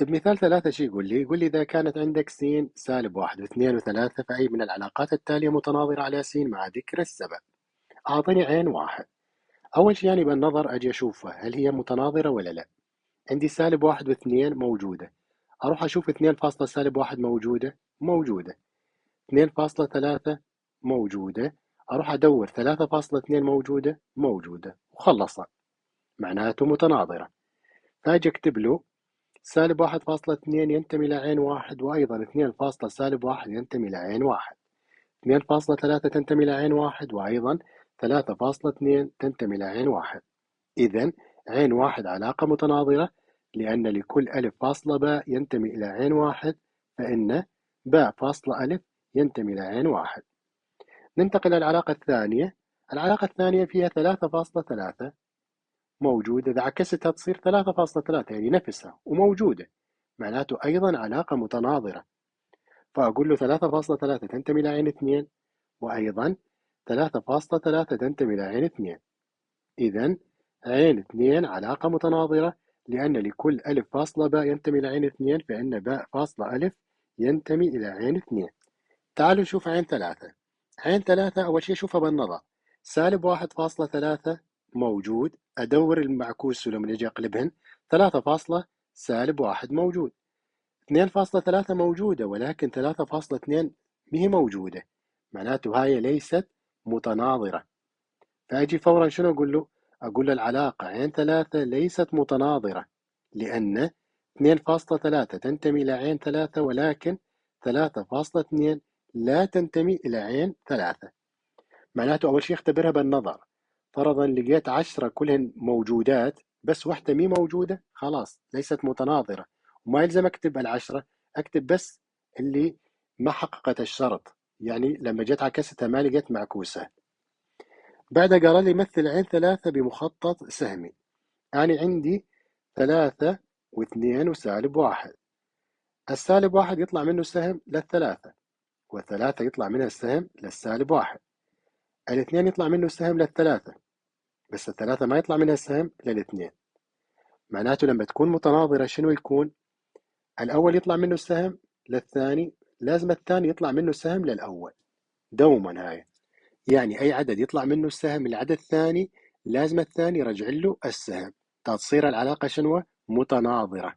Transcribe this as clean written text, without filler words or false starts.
بمثال 3 شو يقول لي؟ يقول لي إذا كانت عندك س سالب 1 و2 و3 فأي من العلاقات التالية متناظرة على س مع ذكر السبب. أعطني عين واحد. أول شيء يعني بالنظر أجي أشوفها هل هي متناظرة ولا لا. عندي سالب 1 و2 موجودة، أروح أشوف 2 فاصلة سالب 1 موجودة 2.3 موجودة، أروح أدور 3.2 موجودة وخلصت، معناته متناظرة. فأجي أكتب له سالب 1.2 ينتمي لعين واحد، وأيضا 2 فاصلة سالب 1 ينتمي لعين واحد، 2.3 تنتمي لعين واحد، وأيضا 3.2 تنتمي لعين واحد. إذا عين واحد علاقة متناظرة، لأن لكل ألف فاصلة باء ينتمي إلى عين واحد، فإن باء فاصلة ألف ينتمي لعين واحد. ننتقل للعلاقة الثانية. العلاقة الثانية فيها 3.3 موجودة، إذا عكستها تصير 3.3 يعني نفسها وموجودة، معناته أيضا علاقة متناظرة. فأقول له 3.3 تنتمي لعين 2، وأيضا 3.3 تنتمي لعين 2. إذا عين 2 علاقة متناظرة، لأن لكل ألف فاصلة باء ينتمي لعين 2 فإن باء فاصلة ألف ينتمي إلى عين 2. تعالوا نشوف عين 3. عين 3 أول شيء شوفها بالنظر، سالب 1.3 موجود، أدور المعكوس لما يجي أقلبهن 3 فاصلة سالب 1 موجود، 2.3 موجودة، ولكن 3.2 مهي موجودة، معناته هاي ليست متناظرة. فأجي فورا شنو أقول له؟ أقول له العلاقة عين 3 ليست متناظرة، لأن 2.3 تنتمي إلى عين 3، ولكن 3.2 لا تنتمي إلى عين 3. معناته أول شيء اختبرها بالنظر. فرضا لقيت 10 كلهن موجودات بس واحدة مي موجودة، خلاص ليست متناظرة، وما يلزم أكتب ال10، أكتب بس اللي ما حققت الشرط، يعني لما جيت عكستها ما لقيت معكوسة. بعدها قال لي مثل عين 3 بمخطط سهمي. يعني عندي 3 و2 وسالب 1. السالب 1 يطلع منه سهم للثلاثة، والثلاثة يطلع منها السهم للسالب 1. الاثنين يطلع منه السهم للثلاثة، بس الثلاثة ما يطلع منها السهم للاثنين. معناته لما تكون متناظرة شنو يكون؟ الأول يطلع منه السهم للثاني، لازم الثاني يطلع منه السهم للأول دوما. هاي يعني أي عدد يطلع منه السهم للعدد الثاني لازم الثاني يرجع له السهم، تصير العلاقة شنو؟ متناظرة.